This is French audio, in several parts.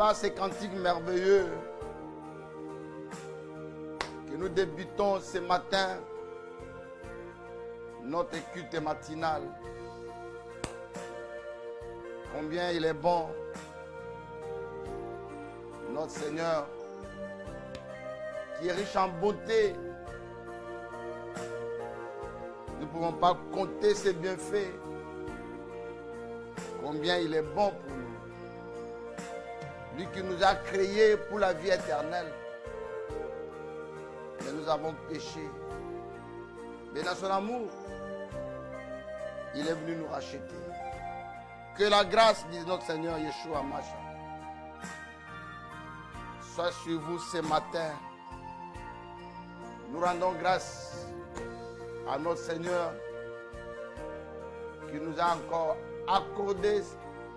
par ces cantiques merveilleux que nous débutons ce matin notre culte matinal. Combien il est bon, notre Seigneur, qui est riche en bonté. Nous ne pouvons pas compter ses bienfaits. Combien il est bon pour nous. Lui qui nous a créés pour la vie éternelle. Mais nous avons péché. Mais dans son amour, il est venu nous racheter. Que la grâce de notre Seigneur Yeshua Mashiach soit sur vous ce matin. Nous rendons grâce à notre Seigneur qui nous a encore accordé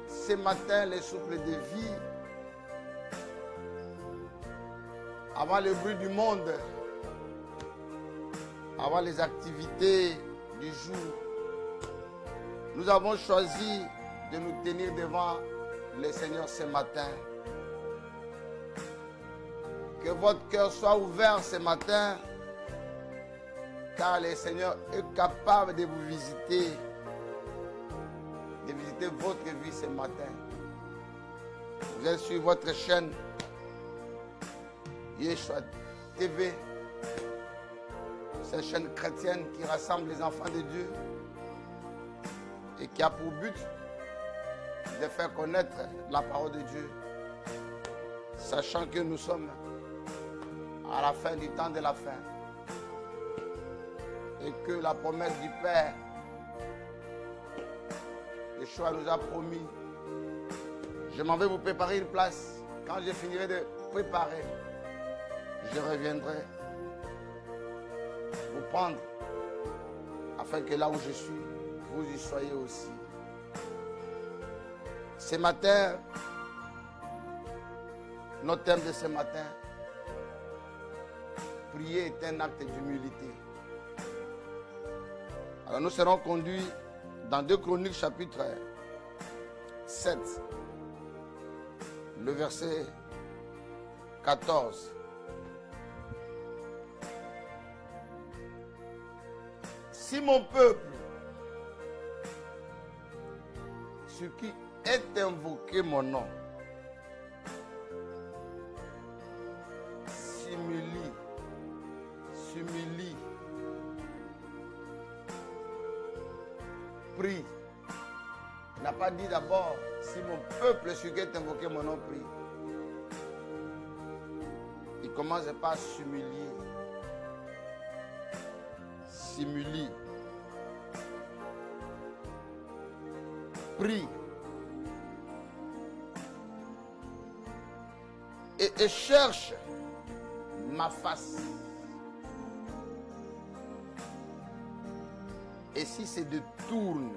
ce matin les souffles de vie. Avant le bruit du monde, avant les activités du jour, nous avons choisi de nous tenir devant le Seigneur ce matin. Que votre cœur soit ouvert ce matin, car le Seigneur est capable de vous visiter, de visiter votre vie ce matin. Vous êtes sur votre chaîne Yeshua TV, cette chaîne chrétienne qui rassemble les enfants de Dieu et qui a pour but de faire connaître la parole de Dieu, sachant que nous sommes à la fin du temps de la fin et que la promesse du Père, Yeshua nous a promis. Je m'en vais vous préparer une place. Quand je finirai de préparer, je reviendrai vous prendre afin que là où je suis, vous y soyez aussi. Ce matin, notre thème de ce matin, prier est un acte d'humilité. Alors nous serons conduits dans 2 Chroniques chapitre 7, le verset 14. Si mon peuple, sur qui est invoqué mon nom, s'humilie, prie. Il n'a pas dit d'abord, si mon peuple sur qui est invoqué mon nom prie. Il commence par s'humilier. S'humilie. Prie. Et cherche ma face. Et si se détourne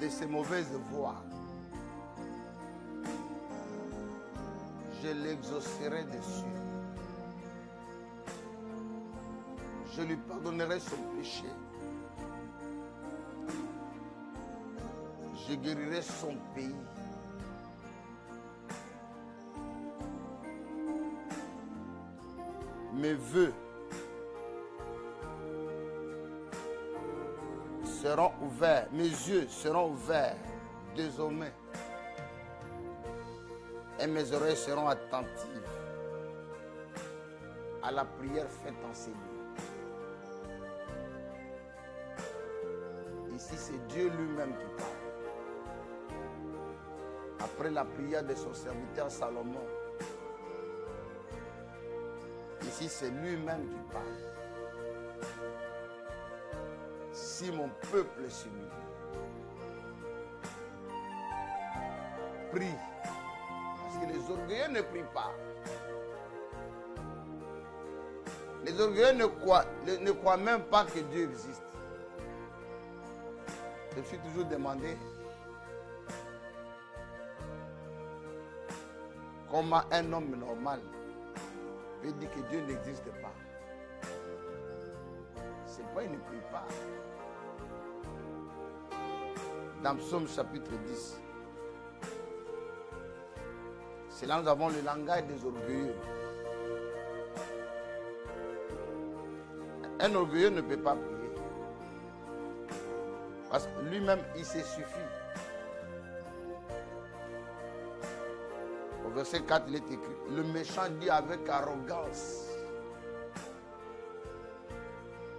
de ces mauvaises voies, je l'exaucerai dessus. Je lui pardonnerai son péché. Je guérirai son pays. Mes vœux seront ouverts, mes yeux seront ouverts désormais et mes oreilles seront attentives à la prière faite en ces lieux. Ici, c'est Dieu lui-même qui parle. Après la prière de son serviteur Salomon, ici, c'est lui-même qui parle. Si mon peuple s'humilie, prie. Parce que les orgueilleux ne prient pas. Les orgueilleux ne croient même pas que Dieu existe. Je me suis toujours demandé comment un homme normal peut dire que Dieu n'existe pas. C'est pourquoi il ne prie pas. Dans Psaume chapitre 10, C'est là que nous avons le langage des orgueilleux. Un orgueilleux ne peut pas prier. Parce que lui-même, il se suffit. Au verset 4, il est écrit, le méchant dit avec arrogance,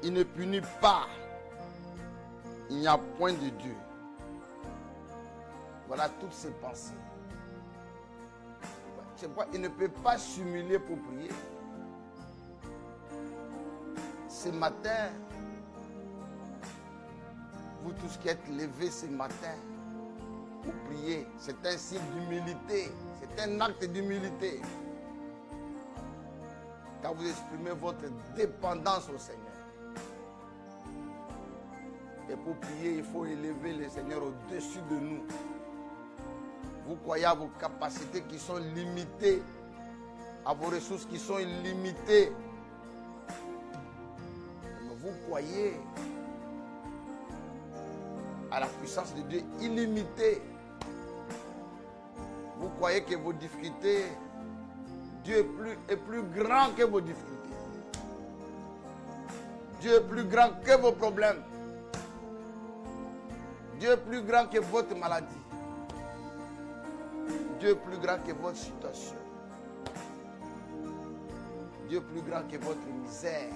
il ne punit pas, il n'y a point de Dieu. Voilà toutes ses pensées. C'est pourquoi il ne peut pas s'humilier pour prier. Ce matin, vous tous qui êtes levés ce matin pour prier, c'est un signe d'humilité, c'est un acte d'humilité. Quand vous exprimez votre dépendance au Seigneur. Et pour prier, il faut élever le Seigneur au-dessus de nous. Vous croyez à vos capacités qui sont limitées, à vos ressources qui sont illimitées. Mais vous croyez à la puissance de Dieu illimitée. Vous croyez que vos difficultés, Dieu est plus grand que vos difficultés. Dieu est plus grand que vos problèmes. Dieu est plus grand que votre maladie. Dieu est plus grand que votre situation. Dieu est plus grand que votre misère.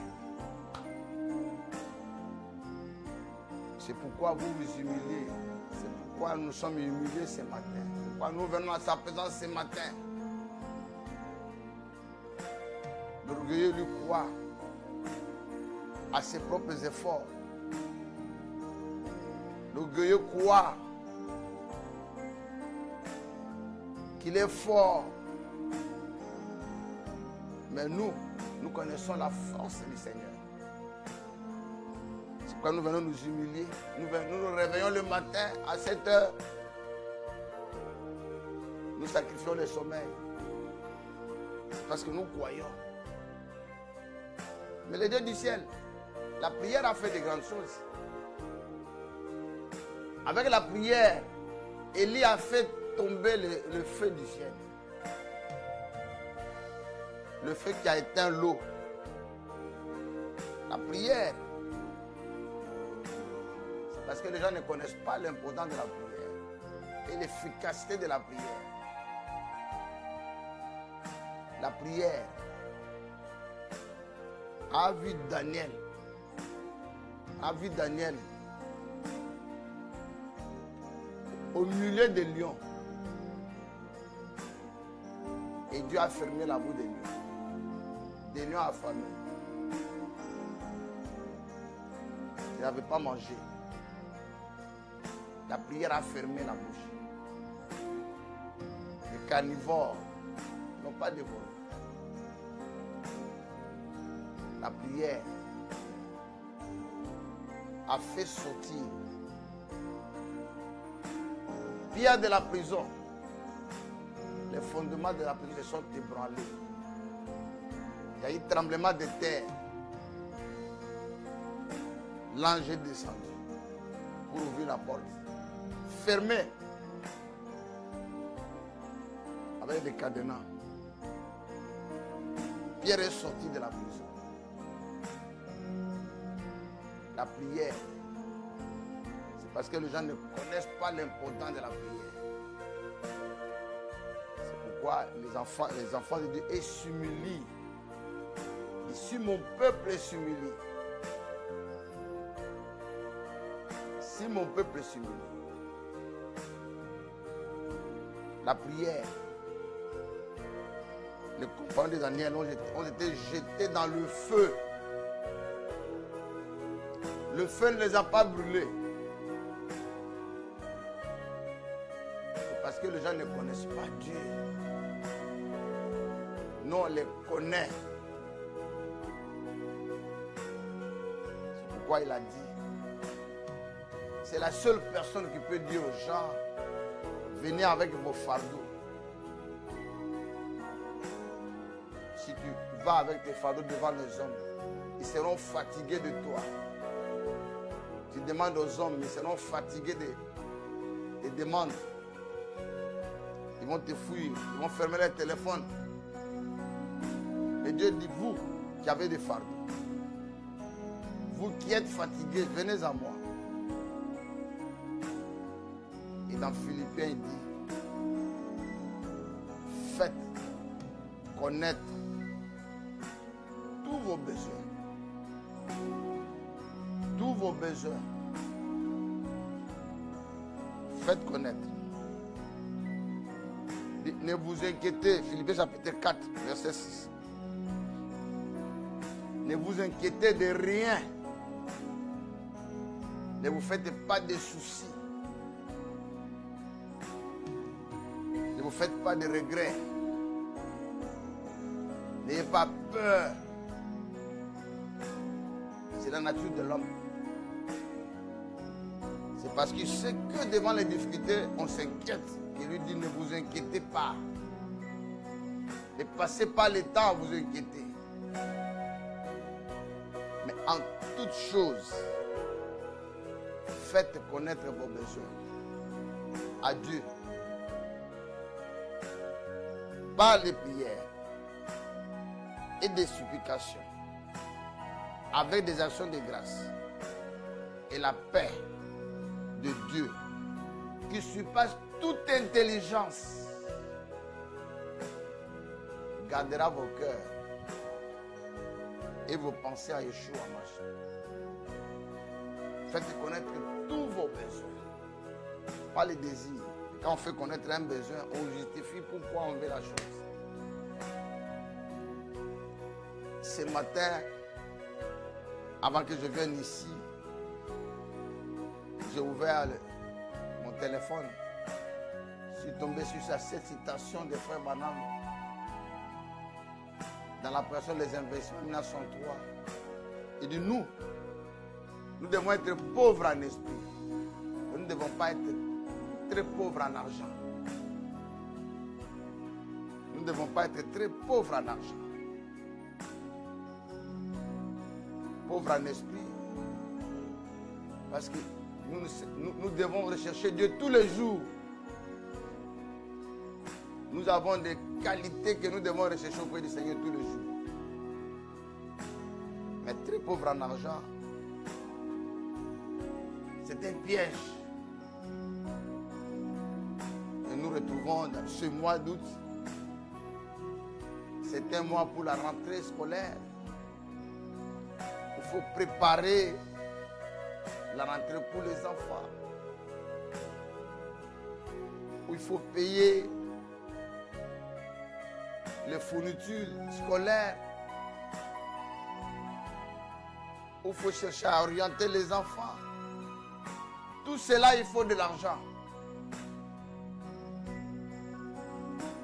C'est pourquoi vous vous humiliez. C'est pourquoi nous sommes humiliés ce matin. Pourquoi nous venons à sa présence ce matin. L'orgueilleux lui croit à ses propres efforts. L'orgueilleux croit qu'il est fort. Mais nous connaissons la force du Seigneur. C'est pourquoi nous venons nous humilier. Nous nous réveillons le matin à 7 heures. Nous sacrifions le sommeil. C'est parce que nous croyons. Mais le Dieu du ciel, la prière a fait de grandes choses. Avec la prière, Élie a fait tomber le feu du ciel. Le feu qui a éteint l'eau. La prière. C'est parce que les gens ne connaissent pas l'importance de la prière et l'efficacité de la prière. La prière a vu Daniel. Au milieu des lions. Et Dieu a fermé la bouche des lions. Des lions affamés. Ils n'avaient pas mangé. La prière a fermé la bouche. Les carnivores n'ont pas dévoré. La prière a fait sortir Pierre de la prison. Les fondements de la prison se sont ébranlés. Il y a eu tremblement de terre. L'ange est descendu pour ouvrir la porte. Fermé. Avec des cadenas. Pierre est sorti de la prison. La prière. C'est parce que les gens ne connaissent pas l'importance de la prière. C'est pourquoi les enfants de Dieu s'humilient. Et si mon peuple s'humilie, si mon peuple s'humilie, la prière, les compagnons de Daniel ont été jetés dans le feu. Le feu ne les a pas brûlés. C'est parce que les gens ne connaissent pas Dieu. Nous, on les connaît. C'est pourquoi il a dit, c'est la seule personne qui peut dire aux gens, venez avec vos fardeaux. Si tu vas avec tes fardeaux devant les hommes, ils seront fatigués de toi. Tu demandes aux hommes, ils seront fatigués des demandes. Ils vont te fuir, ils vont fermer leur téléphone. Mais Dieu dit, vous qui avez des fardeaux, vous qui êtes fatigués, venez à moi. Et dans Philippiens, il dit, faites connaître tous vos besoins. Tous vos besoins. Faites connaître. Ne vous inquiétez, Philippiens chapitre 4, verset 6. Ne vous inquiétez de rien. Ne vous faites pas de soucis. Ne vous faites pas de regrets. N'ayez pas peur. C'est la nature de l'homme. C'est parce qu'il sait que devant les difficultés, on s'inquiète. Il lui dit, ne vous inquiétez pas. Ne passez pas le temps à vous inquiéter. Mais en toute chose, faites connaître vos besoins à Dieu. Par les prières et des supplications, avec des actions de grâce. Et la paix de Dieu, qui surpasse toute intelligence, gardera vos cœurs et vos pensées à Yeshua Mashiach. Faites connaître tous vos besoins, pas les désirs. Quand on fait connaître un besoin, on justifie pourquoi on veut la chose. Ce matin, avant que je vienne ici, j'ai ouvert mon téléphone. Je suis tombé sur cette citation de Frère Branham dans la pression des investissements 1903. Il dit, nous devons être pauvres en esprit. Nous ne devons pas être très pauvres en argent. Nous ne devons pas être très pauvres en argent. Pauvres en esprit. Parce que nous devons rechercher Dieu tous les jours. Nous avons des qualités que nous devons rechercher auprès du Seigneur tous les jours. Mais très pauvre en argent, c'est un piège. Et nous retrouvons dans ce mois d'août. C'est un mois pour la rentrée scolaire. Il faut préparer la rentrée pour les enfants. Il faut payer les fournitures scolaires. Il faut chercher à orienter les enfants. Tout cela, il faut de l'argent.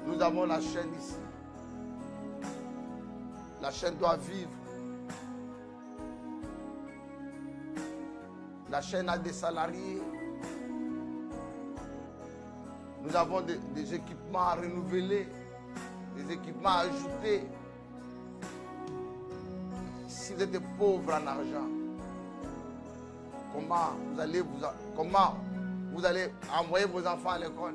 Nous avons la chaîne ici. La chaîne doit vivre. La chaîne a des salariés. Nous avons des équipements à renouveler, des équipements à ajouter. Si vous êtes pauvre en argent, comment vous allez envoyer vos enfants à l'école?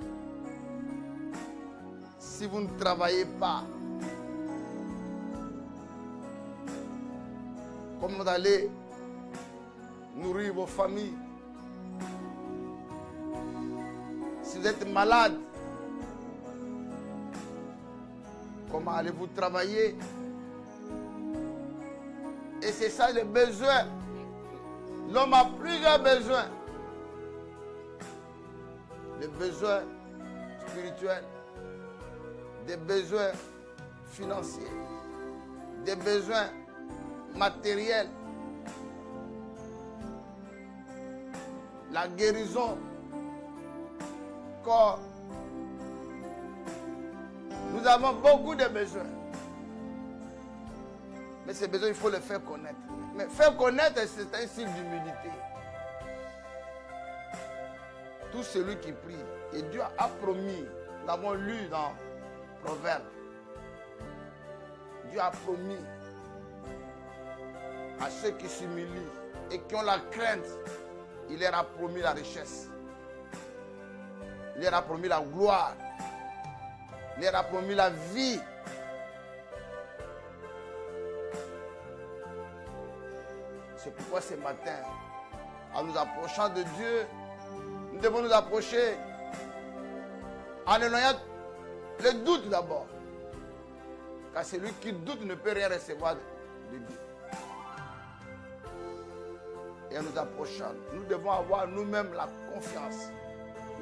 Si vous ne travaillez pas, comment vous allez nourrir vos familles? Si vous êtes malade, comment allez-vous travailler? Et c'est ça le besoin. L'homme a plusieurs besoins. Des besoins spirituels, des besoins financiers, des besoins matériels. La guérison, corps. Nous avons beaucoup de besoins. Mais ces besoins, il faut les faire connaître. Mais faire connaître, c'est un signe d'humilité. Tout celui qui prie, et Dieu a promis, nous avons lu dans Proverbes, Dieu a promis à ceux qui s'humilient et qui ont la crainte, il leur a promis la richesse. Il leur a promis la gloire. Il leur a promis la vie. C'est pourquoi ce matin, en nous approchant de Dieu, nous devons nous approcher en éloignant le doute d'abord. Car celui qui doute ne peut rien recevoir de Dieu. Et en nous approchant, nous devons avoir nous-mêmes la confiance,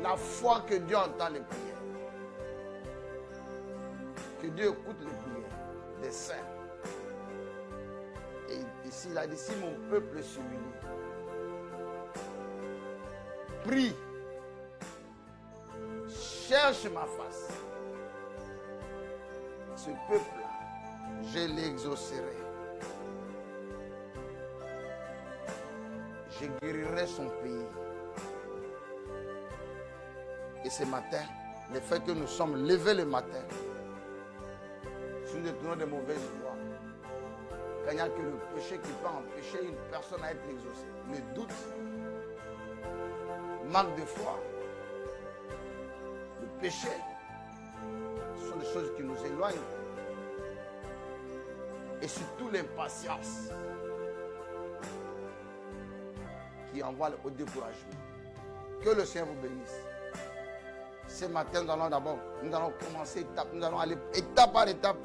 la foi que Dieu entend les prières. Que Dieu écoute les prières des saints. Et ici, il a dit, si mon peuple s'humilie, prie, cherche ma face, ce peuple-là, je l'exaucerai. Je guérirai son pays. Et ce matin, le fait que nous sommes levés le matin, si nous détournons de mauvaises voies, quand il n'y a que le péché qui peut empêcher une personne à être exaucée, le doute, manque de foi, le péché, ce sont des choses qui nous éloignent. Et surtout l'impatience qui envoie au découragement. Que le Seigneur vous bénisse. Ce matin, nous allons commencer étape, nous allons aller étape par étape.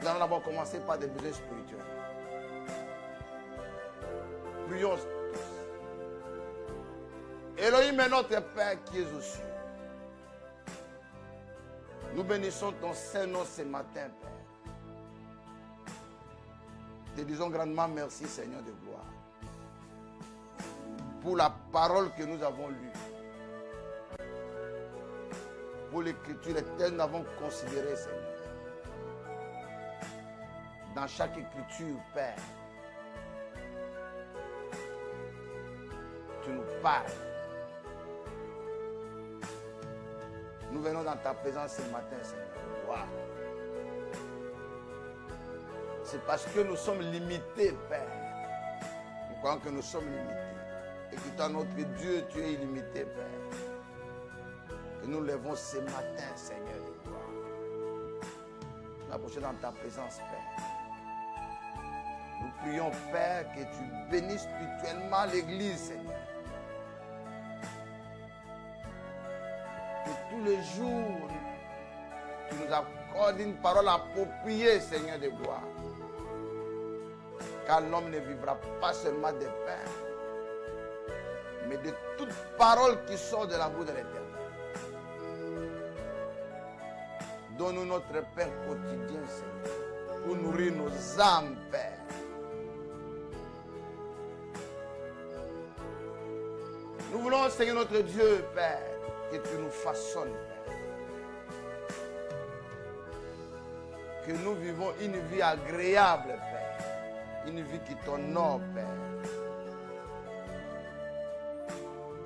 Nous allons d'abord commencer par des besoins spirituels. Prions tous. Elohim est notre Père qui est aux cieux. Nous bénissons ton Saint-Nom ce matin, Père. Te disons grandement merci, Seigneur de gloire, pour la parole que nous avons lue, pour l'écriture que nous avons considérée, Seigneur. Dans chaque écriture, Père, tu nous parles. Nous venons dans ta présence ce matin, Seigneur. Wow. C'est parce que nous sommes limités, Père. Nous croyons que nous sommes limités. Et que toi, notre Dieu, tu es illimité, Père. Que nous levons ce matin, Seigneur de gloire. Nous approchons dans ta présence, Père. Nous prions, Père, que tu bénisses spirituellement l'Église, Seigneur. Que tous les jours, tu nous accordes une parole appropriée, Seigneur de gloire. Car l'homme ne vivra pas seulement de pain, mais de toute parole qui sort de la bouche de l'Éternel. Donne-nous notre pain quotidien, Seigneur, pour nourrir nos âmes, Père. Nous voulons, Seigneur notre Dieu, Père, que tu nous façonnes, Père. Que nous vivons une vie agréable, Père. Une vie qui t'honore, Père.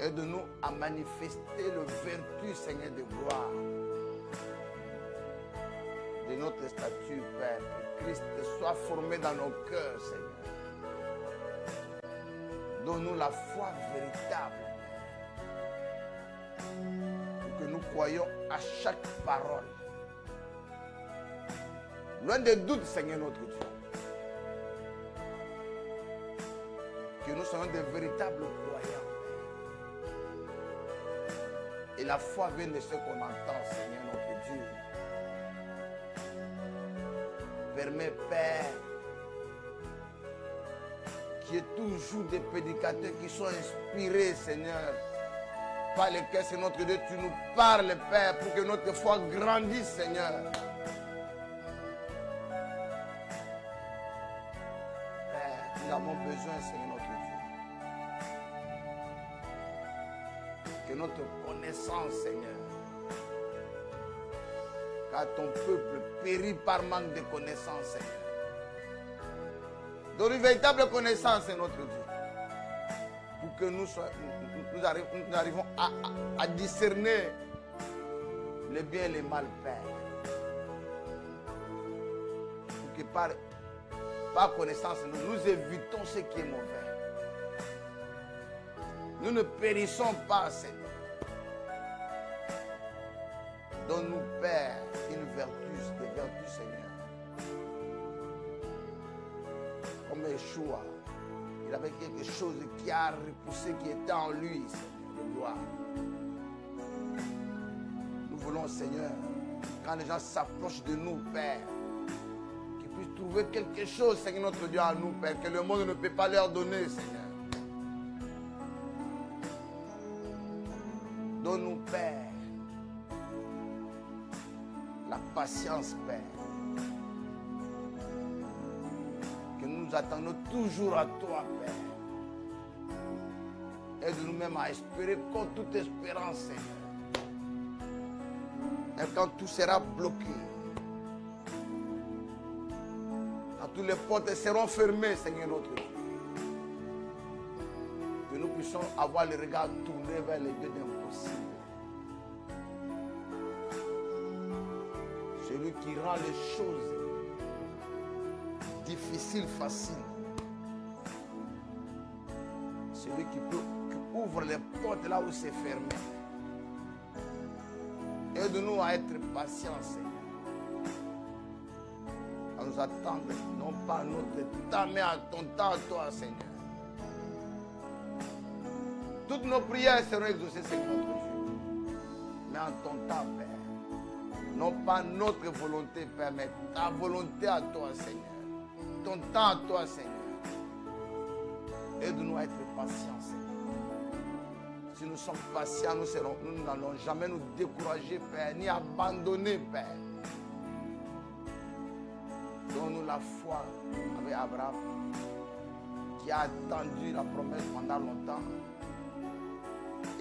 Aide-nous à manifester le vertu, Seigneur de gloire, de notre statut, Père. Que Christ soit formé dans nos cœurs, Seigneur. Donne-nous la foi véritable, Père. Pour que nous croyions à chaque parole. Loin des doutes, Seigneur notre Dieu. Que nous soyons des véritables croyants. Et la foi vient de ce qu'on entend, Seigneur notre Dieu. Permets, Père, qu'il y ait toujours des prédicateurs qui sont inspirés, Seigneur, par lesquels, c'est notre Dieu, tu nous parles, Père, pour que notre foi grandisse, Seigneur. Père, nous avons besoin, Seigneur notre Dieu, que notre connaissance, Seigneur, car ton peuple périt par manque de connaissance, Seigneur. Donne une véritable connaissance, Seigneur notre Dieu, pour que nous arrivons à discerner le bien et le mal, Père. Pour que par connaissance, nous évitons ce qui est mauvais. Nous ne périssons pas, Seigneur. Donne-nous, Père, une vertu, des vertus, Seigneur. Comme Yeshua, il avait quelque chose qui a repoussé, qui était en lui, Seigneur, de gloire. Nous voulons, Seigneur, quand les gens s'approchent de nous, Père, qu'ils puissent trouver quelque chose, Seigneur notre Dieu, en nous, Père, que le monde ne peut pas leur donner, Seigneur. Donne-nous, Père, la patience, Père. Que nous attendons toujours à toi, Père. Aide-nous même à espérer contre toute espérance, Seigneur. Et quand tout sera bloqué, quand toutes les portes seront fermées, Seigneur notre Dieu, que nous puissions avoir le regard tourné vers les dieux d'impossible. Celui qui rend les choses difficiles, faciles. Celui qui ouvre les portes là où c'est fermé. Aide-nous à être patients, Seigneur. À nous attendre, non pas à notre temps, mais à ton temps, à toi, Seigneur. Toutes nos prières seront exaucées, Seigneur notre Dieu. Mais en ton temps, Père. Non pas notre volonté, Père, mais ta volonté à toi, Seigneur. Ton temps à toi, Seigneur. Aide-nous à être patients, Seigneur. Si nous sommes patients, nous n'allons jamais nous décourager, Père, ni abandonner, Père. Donne-nous la foi avec Abraham, qui a attendu la promesse pendant longtemps.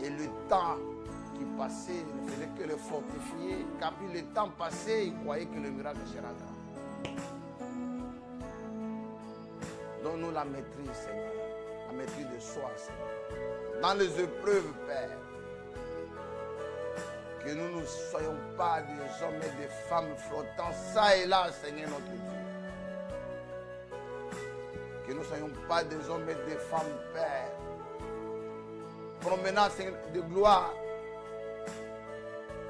Et le temps qui passait ne faisait que le fortifier. Quand le temps passait, il croyait que le miracle sera grand. Donne-nous la maîtrise, Seigneur. La maîtrise de soi, Seigneur. Dans les épreuves, Père. Que nous ne soyons pas des hommes et des femmes flottant ça et là, Seigneur notre Dieu. Que nous ne soyons pas des hommes et des femmes, Père. Promenant, Seigneur, de gloire.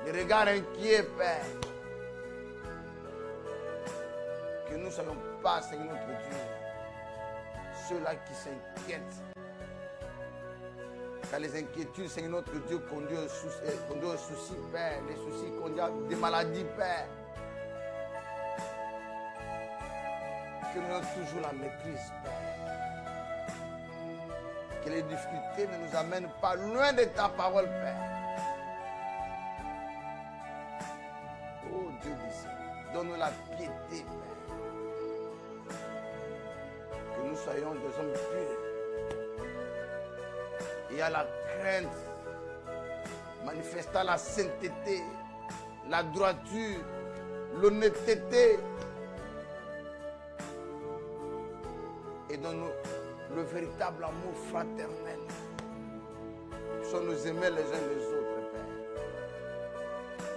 Des regards inquiets, Père. Que nous ne soyons pas, Seigneur notre Dieu, ceux-là qui s'inquiètent. Car les inquiétudes, Seigneur notre Dieu, conduisent au souci, Père. Les soucis conduisent à des maladies, Père. Que nous ayons toujours la maîtrise, Père. Que les difficultés ne nous amènent pas loin de ta parole, Père. Oh Dieu d'ici, donne-nous la piété, Père. Que nous soyons des hommes purs. Il y a la crainte, manifestant la sainteté, la droiture, l'honnêteté. Et donne-nous le véritable amour fraternel. Nous sommes nous aimer les uns les autres, Père.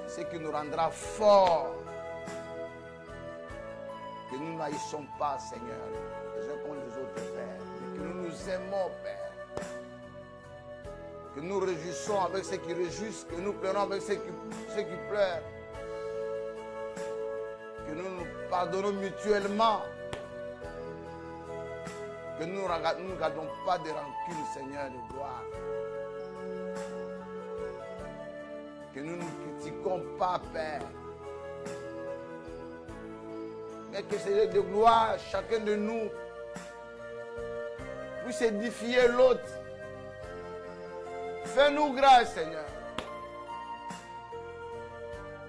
Ce qui nous rendra forts. Que nous n'haïssons pas, Seigneur, les uns contre les autres, Père. Mais que nous nous aimons, Père. Que nous réjouissons avec ceux qui réjouissent, que nous pleurons avec ceux qui pleurent. Que nous nous pardonnons mutuellement. Que nous ne gardons pas de rancune, Seigneur de gloire. Que nous ne critiquons pas, Père. Mais que Seigneur de gloire, chacun de nous puisse édifier l'autre. Fais-nous grâce, Seigneur.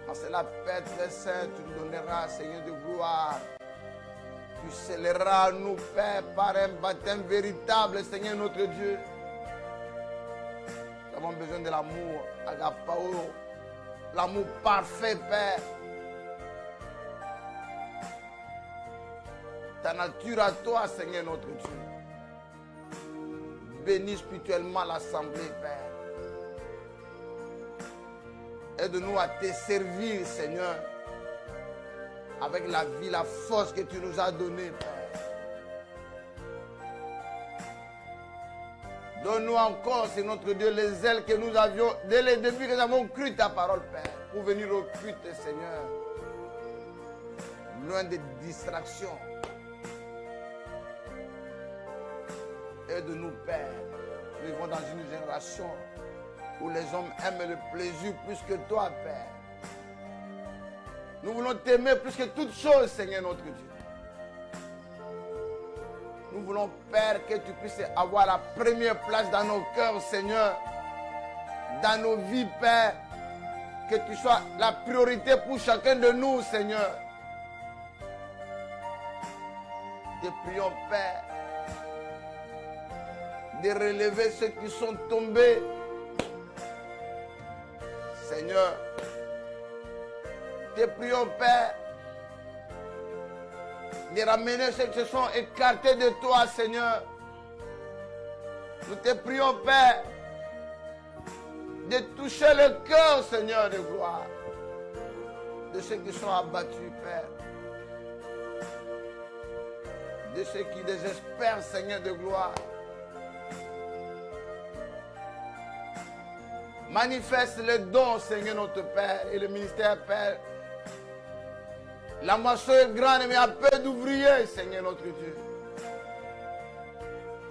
En cela, Père très saint, tu nous donneras, Seigneur de gloire. Tu scelleras nous, Père, par un baptême véritable, Seigneur notre Dieu. Nous avons besoin de l'amour, agapao, l'amour parfait, Père. Ta nature à toi, Seigneur notre Dieu. Bénis spirituellement l'assemblée, Père. Aide-nous à te servir, Seigneur, avec la vie, la force que tu nous as donnée, Père. Donne-nous encore, c'est notre Dieu, les ailes que nous avions dès le début que nous avons cru ta parole, Père, pour venir au culte, Seigneur. Loin des distractions. Aide-nous, Père. Nous vivons dans une génération où les hommes aiment le plaisir plus que toi, Père. Nous voulons t'aimer plus que toutes choses, Seigneur notre Dieu. Nous voulons, Père, que tu puisses avoir la première place dans nos cœurs, Seigneur. Dans nos vies, Père. Que tu sois la priorité pour chacun de nous, Seigneur. Te prions, Père, de relever ceux qui sont tombés. Seigneur, te prions, Père, de ramener ceux qui se sont écartés de toi, Seigneur. Nous te prions, Père, de toucher le cœur, Seigneur de gloire, de ceux qui sont abattus, Père. De ceux qui désespèrent, Seigneur de gloire. Manifeste le don, Seigneur notre Père, et le ministère, Père. La moisson est grande, mais il y a peu d'ouvriers, Seigneur notre Dieu.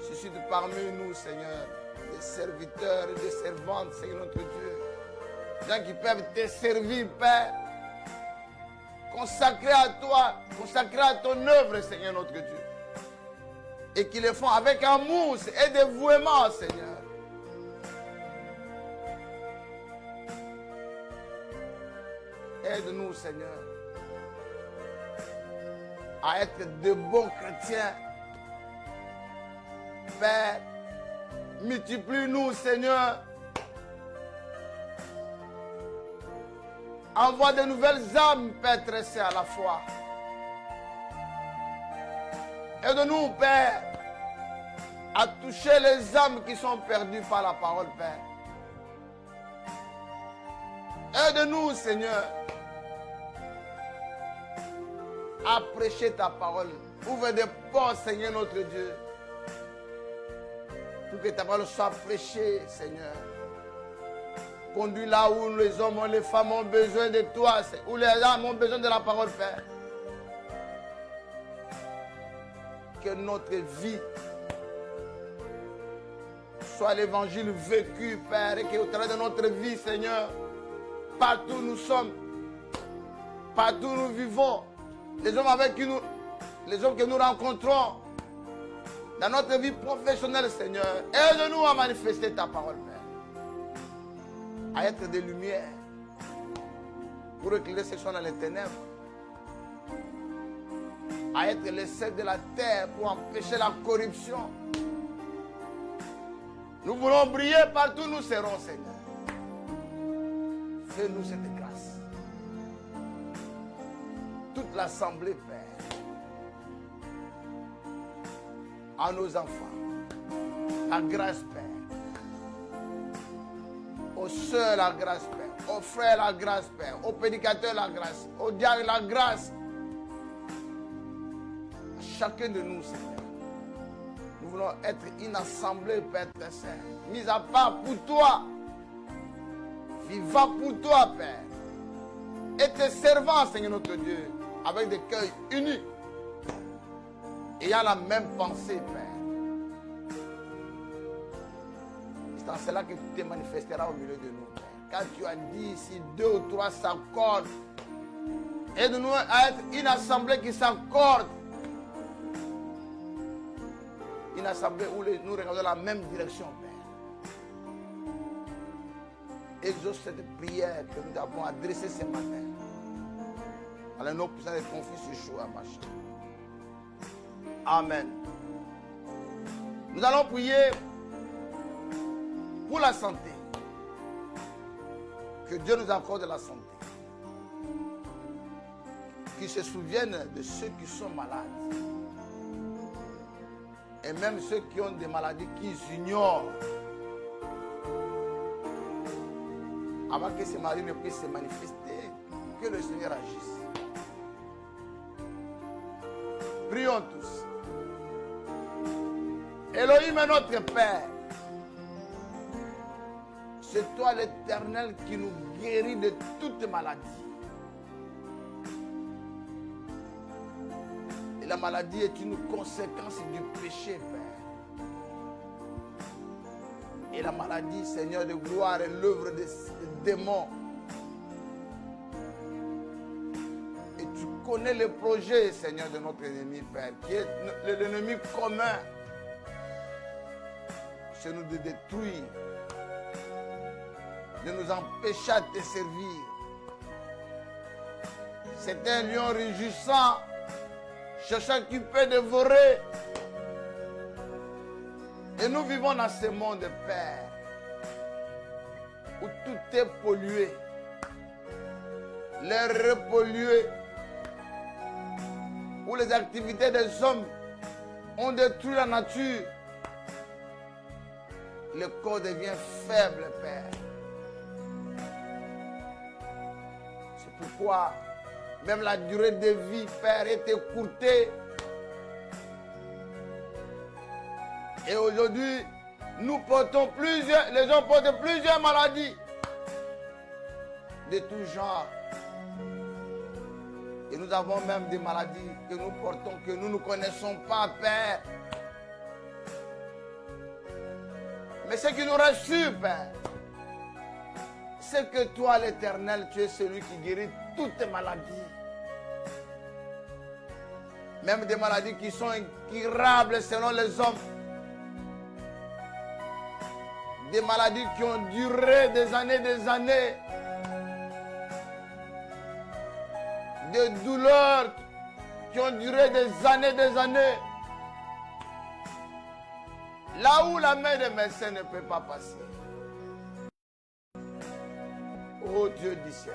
Suscite parmi nous, Seigneur, des serviteurs et des servantes, Seigneur notre Dieu. Des gens qui peuvent te servir, Père. Consacrés à toi, consacrés à ton œuvre, Seigneur notre Dieu. Et qui le font avec amour et dévouement, Seigneur. Aide-nous, Seigneur, à être de bons chrétiens. Père, multiplie-nous, Seigneur. Envoie de nouvelles âmes, Père, tressées à la foi. Aide-nous, Père, à toucher les âmes qui sont perdues par la parole, Père. Aide-nous, Seigneur, à prêcher ta parole. Ouvre des portes, Seigneur notre Dieu, pour que ta parole soit prêchée, Seigneur. Conduis là où les hommes, les femmes ont besoin de toi, où les âmes ont besoin de la parole, Père. Que notre vie soit l'évangile vécu, Père, et qu'au travers de notre vie, Seigneur, partout où nous sommes, partout où nous vivons, les hommes avec qui nous, les hommes que nous rencontrons, dans notre vie professionnelle, Seigneur, aide-nous à manifester ta parole, Père, à être des lumières, pour éclairer ceux qui sont dans les ténèbres, à être les sels de la terre pour empêcher la corruption. Nous voulons briller partout où nous serons, Seigneur. Fais-nous cette grâce. Toute l'assemblée, Père, à nos enfants, la grâce, Père, aux soeurs, la grâce, Père, aux frères, la grâce, Père, aux prédicateurs, la grâce, aux diacres, la grâce. Chacun de nous, Seigneur, nous voulons être une assemblée, Père très saint, mise à part pour toi, vivant pour toi, Père, et te servant, Seigneur notre Dieu, avec des cœurs unis, ayant la même pensée, Père. C'est en cela que tu te manifesteras au milieu de nous, Père. Quand tu as dit, si 2 ou 3 s'accordent, aide-nous à être une assemblée qui s'accorde. Une assemblée où nous regardons la même direction, Père. Exauce cette prière que nous avons adressée ce matin. À la nom puissant de ton Fils Yeshua, Mashiach. Amen. Nous allons prier pour la santé. Que Dieu nous accorde la santé. Qu'ils se souviennent de ceux qui sont malades. Et même ceux qui ont des maladies qu'ils ignorent. Avant que ces maladies ne puissent se manifester, que le Seigneur agisse. Prions tous. Elohim est notre Père. C'est toi l'Éternel qui nous guérit de toute maladie. Et la maladie est une conséquence du péché, Père. Et la maladie, Seigneur de gloire, est l'œuvre des démons. Et tu connais le projet, Seigneur, de notre ennemi, Père, qui est l'ennemi commun. C'est nous de détruire, de nous empêcher de te servir. C'est un lion rugissant, cherchant qui peut dévorer. Et nous vivons dans ce monde, Père, où tout est pollué, l'air repollué, où les activités des hommes ont détruit la nature. Le corps devient faible, Père. C'est pourquoi même la durée de vie, Père, est écourtée. Et aujourd'hui, nous portons les gens portent plusieurs maladies de tout genre. Et nous avons même des maladies que nous portons, que nous ne connaissons pas, Père. Mais ce qui nous rassure, Père, c'est que toi, l'Éternel, tu es celui qui guérit toutes les maladies. Même des maladies qui sont incurables selon les hommes. Des maladies qui ont duré des années. Des douleurs qui ont duré des années. Là où la main des médecins ne peut pas passer. Oh Dieu du ciel.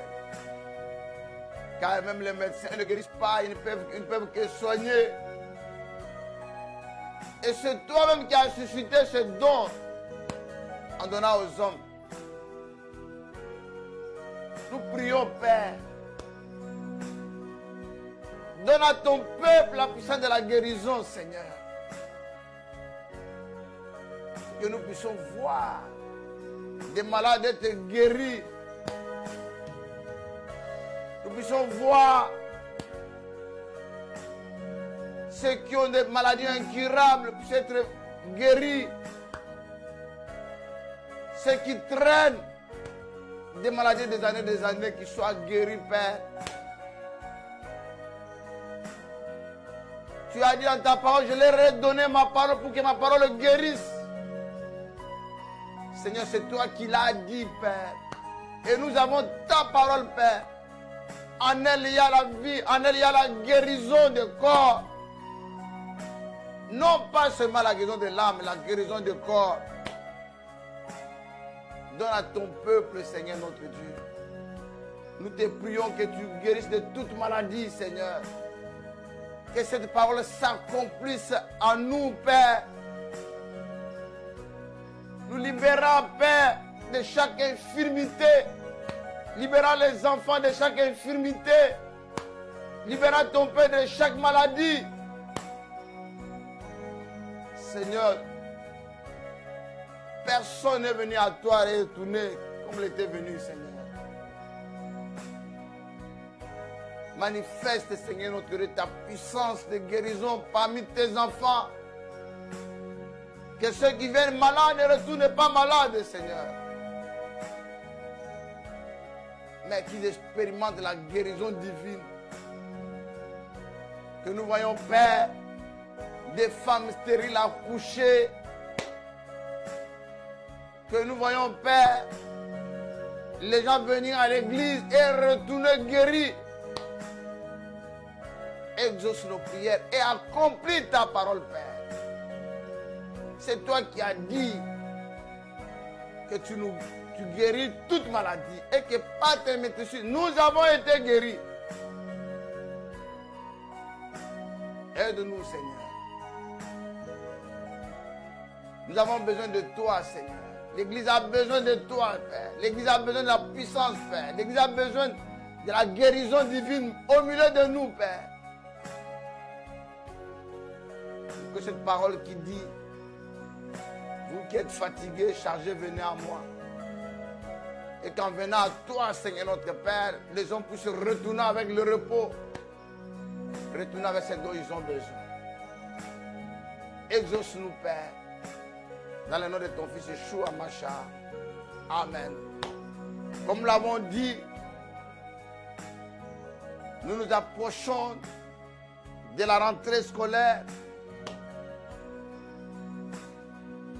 Car même les médecins ne guérissent pas, ils ne peuvent que soigner. Et c'est toi-même qui as suscité ce don en donnant aux hommes. Nous prions, Père. Donne à ton peuple la puissance de la guérison, Seigneur. Que nous puissions voir des malades être guéris. Nous puissions voir ceux qui ont des maladies incurables puissent être guéris. Ceux qui traînent des maladies des années, qui soient guéris, Père. Tu as dit dans ta parole, je leur ai donné ma parole pour que ma parole guérisse. Seigneur, c'est toi qui l'as dit, Père. Et nous avons ta parole, Père. En elle, il y a la vie, en elle, il y a la guérison du corps. Non pas seulement la guérison de l'âme, mais la guérison du corps. Donne à ton peuple, Seigneur, notre Dieu. Nous te prions que tu guérisses de toute maladie, Seigneur. Que cette parole s'accomplisse en nous, Père. Nous libérons, Père, de chaque infirmité. Libérons les enfants de chaque infirmité. Libérons ton Père de chaque maladie. Seigneur, personne n'est venu à toi retourner comme il était venu, Seigneur. Manifeste, Seigneur, notre Dieu, ta puissance de guérison parmi tes enfants. Que ceux qui viennent malades ne retournent pas malades, Seigneur. Mais qu'ils expérimentent la guérison divine. Que nous voyons, Père, des femmes stériles accouchées. Que nous voyons, Père, les gens venir à l'église et retourner guéris. Exauce nos prières et accomplis ta parole, Père. C'est toi qui as dit que tu guéris toute maladie et que par tes médecins, nous avons été guéris. Aide-nous, Seigneur. Nous avons besoin de toi, Seigneur. L'Église a besoin de toi, Père. L'Église a besoin de la puissance, Père. L'Église a besoin de la guérison divine au milieu de nous, Père. Que cette parole qui dit, vous qui êtes fatigués, chargés, venez à moi. Et qu'en venant à toi, Seigneur notre Père, les hommes puissent retourner avec le repos. Retourner avec ce dont ils ont besoin. Exauce-nous, Père. Dans le nom de ton Fils Yeshua Mashiach. Amen. Comme nous l'avons dit, nous nous approchons de la rentrée scolaire.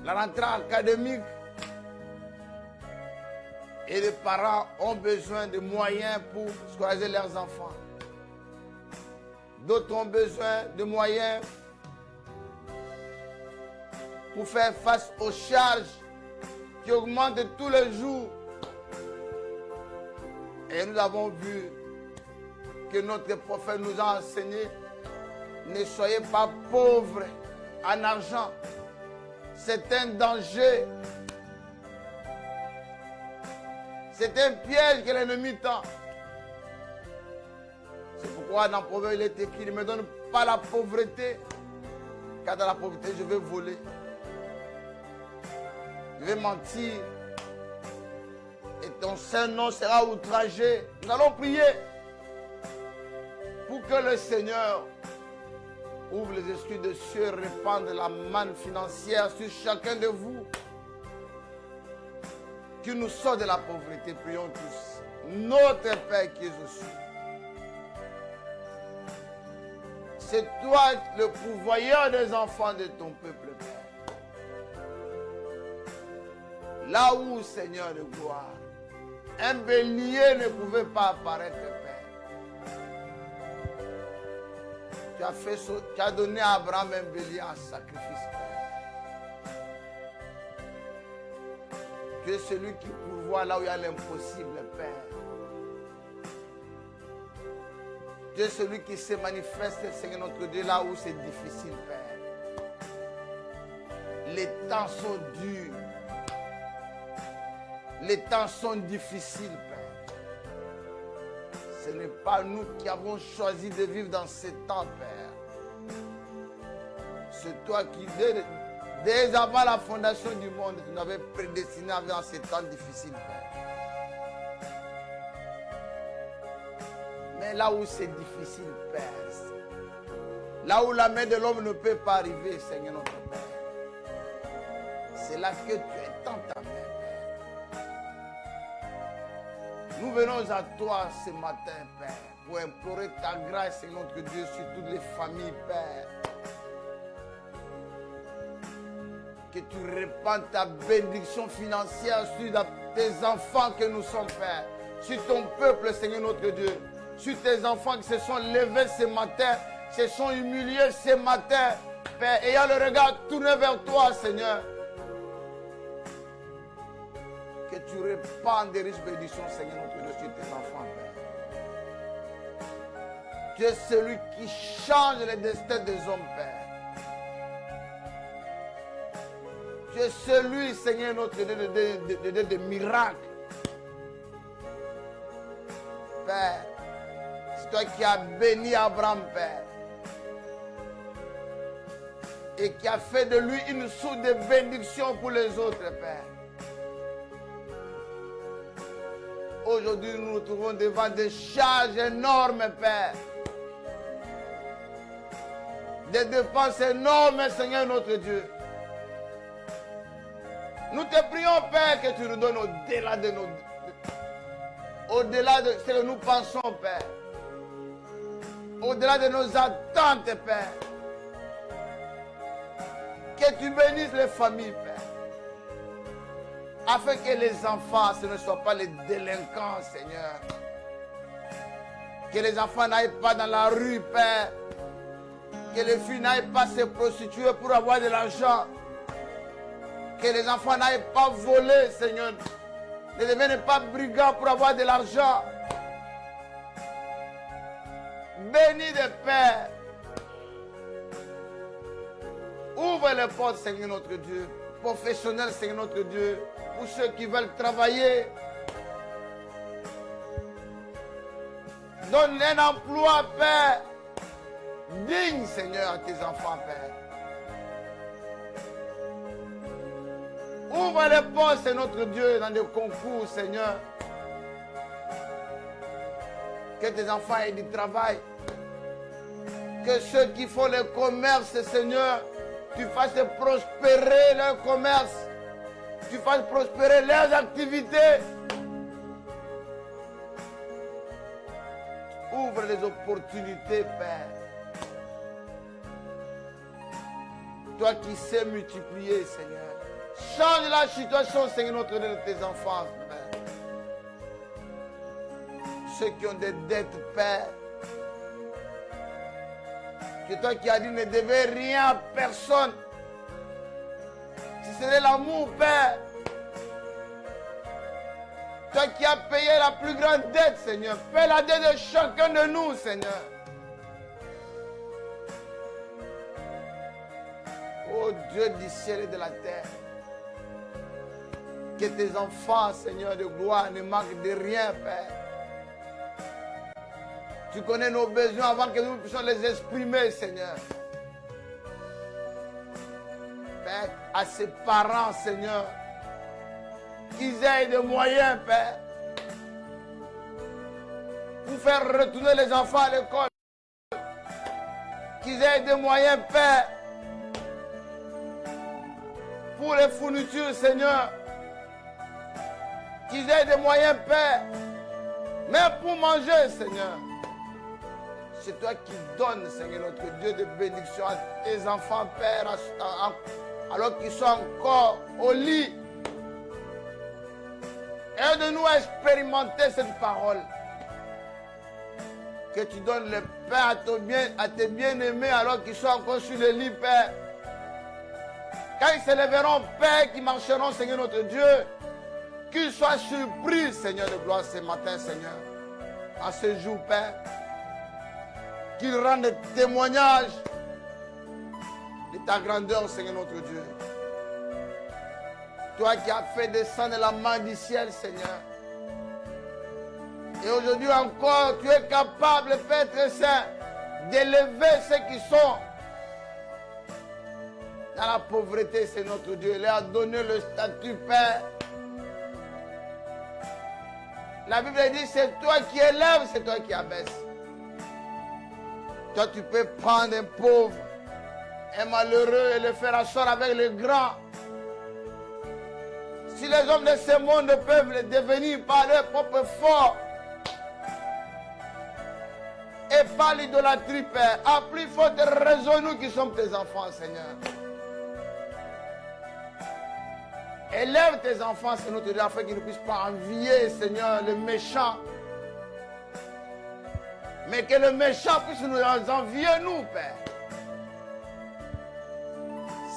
La rentrée académique. Et les parents ont besoin de moyens pour scolariser leurs enfants. D'autres ont besoin de moyens pour faire face aux charges qui augmentent tous les jours. Et nous avons vu que notre prophète nous a enseigné, ne soyez pas pauvres en argent. C'est un danger. C'est un piège que l'ennemi tend. C'est pourquoi dans le proverbe il est écrit, ne me donne pas la pauvreté, car dans la pauvreté je vais voler. Je vais mentir. Et ton saint nom sera outragé. Nous allons prier pour que le Seigneur ouvre les esprits de cieux et répande la manne financière sur chacun de vous. Qui nous sort de la pauvreté, prions tous. Notre Père qui es aux cieux. C'est toi le pourvoyeur des enfants de ton peuple, Père. Là où, Seigneur de gloire, un bélier ne pouvait pas apparaître, Père. Tu as donné à Abraham un bélier en sacrifice, Père. Tu es celui qui pourvoit là où il y a l'impossible, Père. Tu es celui qui se manifeste, Seigneur notre Dieu, là où c'est difficile, Père. Les temps sont durs. Les temps sont difficiles, Père. Ce n'est pas nous qui avons choisi de vivre dans ces temps, Père. C'est toi qui, dès avant la fondation du monde, tu nous avais prédestiné à vivre dans ces temps difficiles, Père. Mais là où c'est difficile, Père, là où la main de l'homme ne peut pas arriver, Seigneur notre Père, c'est là que tu étends ta main, Père. Nous venons à toi ce matin, Père, pour implorer ta grâce, Seigneur notre Dieu, sur toutes les familles, Père. Que tu répandes ta bénédiction financière sur tes enfants que nous sommes, Père. Sur ton peuple, Seigneur notre Dieu. Sur tes enfants qui se sont levés ce matin, se sont humiliés ce matin, Père, ayant le regard tourné vers toi, Seigneur. Que tu répandes des riches bénédictions, Seigneur notre Dieu, sur tes enfants, Père. Tu es celui qui change les destins des hommes, Père. Tu es celui, Seigneur notre Dieu, de miracles. Père, c'est toi qui as béni Abraham, Père. Et qui a fait de lui une source de bénédiction pour les autres, Père. Aujourd'hui, nous nous trouvons devant des charges énormes, Père. Des dépenses énormes, Seigneur notre Dieu. Nous te prions, Père, que tu nous donnes au-delà de ce que nous pensons, Père. Au-delà de nos attentes, Père. Que tu bénisses les familles, Père. Afin que les enfants, ce ne soient pas les délinquants, Seigneur. Que les enfants n'aillent pas dans la rue, Père. Que les filles n'aillent pas se prostituer pour avoir de l'argent. Que les enfants n'aillent pas voler, Seigneur. Ne deviennent pas brigands pour avoir de l'argent. Bénis les pères. Ouvre les portes, Seigneur notre Dieu. Professionnels, Seigneur notre Dieu. Pour ceux qui veulent travailler. Donne un emploi, Père. Digne, Seigneur, à tes enfants, Père. Ouvre les portes, c'est notre Dieu, dans des concours, Seigneur. Que tes enfants aient du travail. Que ceux qui font le commerce, Seigneur, tu fasses prospérer leur commerce. Tu fasses prospérer leurs activités. Ouvre les opportunités, Père. Toi qui sais multiplier, Seigneur. Change la situation, Seigneur, notre Dieu, de tes enfants, Père. Ceux qui ont des dettes, Père. Que toi qui as dit ne devez rien à personne. Si ce n'est l'amour, Père. Toi qui as payé la plus grande dette, Seigneur. Paie la dette de chacun de nous, Seigneur. Oh Dieu du ciel et de la terre. Que tes enfants, Seigneur de gloire, ne manquent de rien, Père. Tu connais nos besoins avant que nous puissions les exprimer, Seigneur. Père, à ses parents, Seigneur, qu'ils aient des moyens, Père, pour faire retourner les enfants à l'école. Qu'ils aient des moyens, Père, pour les fournitures, Seigneur. Qu'ils aient des moyens, Père, même pour manger, Seigneur. C'est toi qui donnes, Seigneur, notre Dieu, de bénédiction à tes enfants, Père, alors qu'ils sont encore au lit. Aide-nous à expérimenter cette parole. Que tu donnes le pain à tes bien-aimés alors qu'ils sont encore sur le lit, Père. Quand ils se lèveront, Père, qui marcheront, Seigneur notre Dieu, qu'ils soient surpris, Seigneur de gloire, ce matin, Seigneur, à ce jour, Père. Qu'ils rendent des témoignages de ta grandeur, Seigneur notre Dieu. Toi qui as fait descendre la main du ciel, Seigneur. Et aujourd'hui encore, tu es capable, Père très saint, d'élever ceux qui sont dans la pauvreté, c'est notre Dieu. Il a donné le statut, Père. La Bible dit, c'est toi qui élèves, c'est toi qui abaisse. Toi, tu peux prendre un pauvre, un malheureux et le faire asseoir avec les grands. Si les hommes de ce monde peuvent le devenir par leur propre force et par l'idolâtrie, Père, à plus forte raison, nous qui sommes tes enfants, Seigneur. Élève tes enfants, Seigneur, afin qu'ils ne puissent pas envier, Seigneur, le méchant. Mais que le méchant puisse nous envier, nous, Père.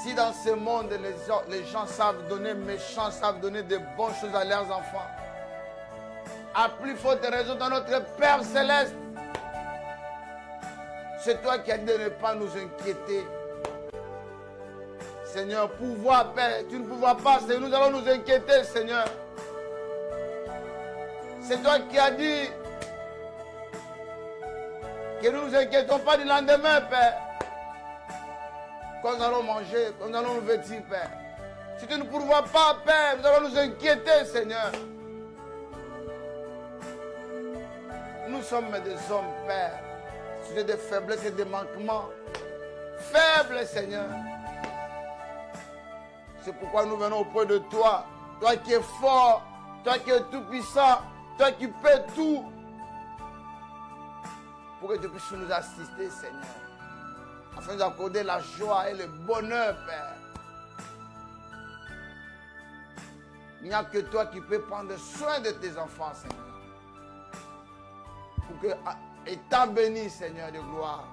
Si dans ce monde, les gens savent donner, méchants savent donner de bonnes choses à leurs enfants, à plus forte raison dans notre Père Céleste, c'est toi qui as dit de ne pas nous inquiéter. Seigneur, pouvoir, Père, tu ne pouvoirs pas, Seigneur, nous allons nous inquiéter, Seigneur. C'est toi qui as dit que nous ne nous inquiétons pas du lendemain, Père. Quand nous allons manger, quand nous allons nous vêtir, Père. Si tu ne pourvois pas, Père, nous allons nous inquiéter, Seigneur. Nous sommes des hommes, Père, sujets de faiblesses et de manquements. Faibles, Seigneur. C'est pourquoi nous venons auprès de toi. Toi qui es fort, toi qui es tout puissant, toi qui peux tout. Pour que tu puisses nous assister, Seigneur. Afin de nous accorder la joie et le bonheur, Père. Il n'y a que toi qui peux prendre soin de tes enfants, Seigneur. Pour que, étant béni, Seigneur de gloire,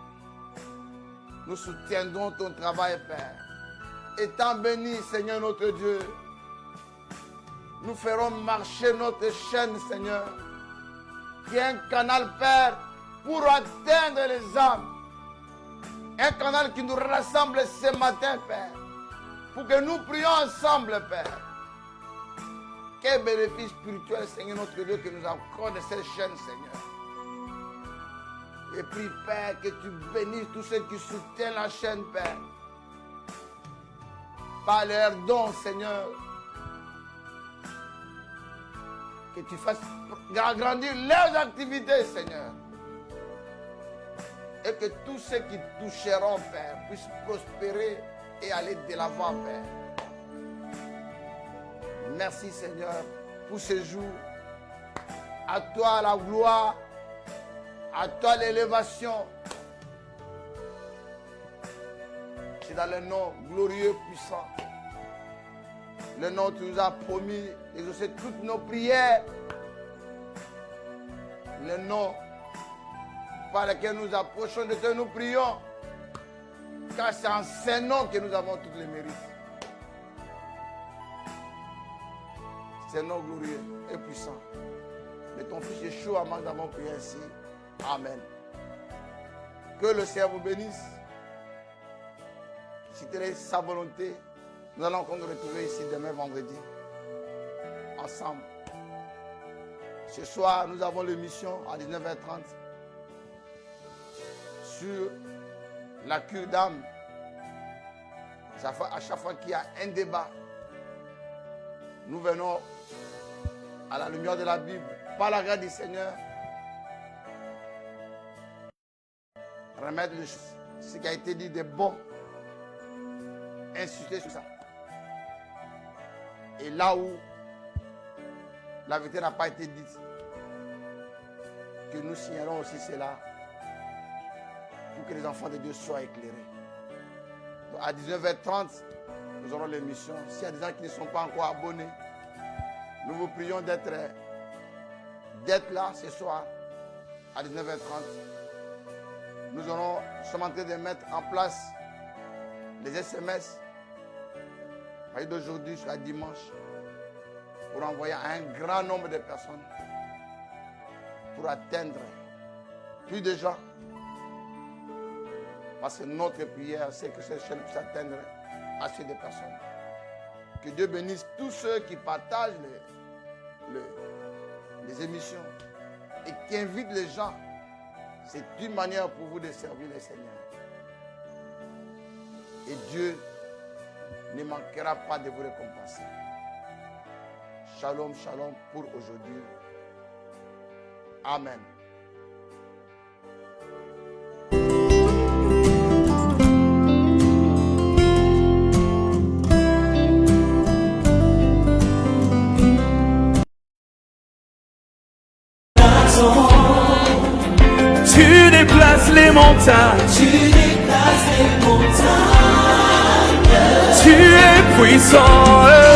nous soutiendrons ton travail, Père. Étant béni, Seigneur notre Dieu, nous ferons marcher notre chaîne, Seigneur, qui est un canal, Père, pour atteindre les âmes. Un canal qui nous rassemble ce matin, Père, pour que nous prions ensemble, Père. Quel bénéfice spirituel, Seigneur notre Dieu, que nous accorde cette chaîne, Seigneur. Et prie, Père, que tu bénisses tous ceux qui soutiennent la chaîne, Père. Par leurs dons, Seigneur, Que tu fasses grandir leurs activités, Seigneur. Et que tous ceux qui toucheront, Père, puissent prospérer et aller de l'avant, Père. Merci, Seigneur, pour ce jour. À toi la gloire, à toi l'élévation. C'est dans le nom glorieux, puissant. Le nom que tu nous as promis d'exaucer toutes nos prières. Le nom par lequel nous approchons de Dieu, nous prions. Car c'est en ce nom que nous avons tous les mérites. C'est un nom glorieux et puissant. De ton Fils Yeshua, nous avons prié ainsi. Amen. Que le Seigneur vous bénisse. Si c'est sa volonté, nous allons encore nous retrouver ici demain vendredi. Ensemble. Ce soir, nous avons l'émission à 19h30 sur la cure d'âme. À chaque fois qu'il y a un débat, nous venons à la lumière de la Bible, par la grâce du Seigneur, remettre ce qui a été dit de bon, insister sur ça. Et là où la vérité n'a pas été dite, que nous signerons aussi cela pour que les enfants de Dieu soient éclairés. Donc à 19h30, nous aurons l'émission. S'il y a des gens qui ne sont pas encore abonnés, nous vous prions d'être là ce soir à 19h30. Nous sommes en train de mettre en place les SMS d'aujourd'hui jusqu'à dimanche pour envoyer à un grand nombre de personnes pour atteindre plus de gens. Parce que notre prière, c'est que cette chaîne puisse atteindre assez de personnes. Que Dieu bénisse tous ceux qui partagent les émissions et qui invitent les gens. C'est une manière pour vous de servir le Seigneur. Et Dieu ne manquera pas de vous récompenser. Shalom, shalom pour aujourd'hui. Amen. Tu déplaces les montagnes. Tu es puissant.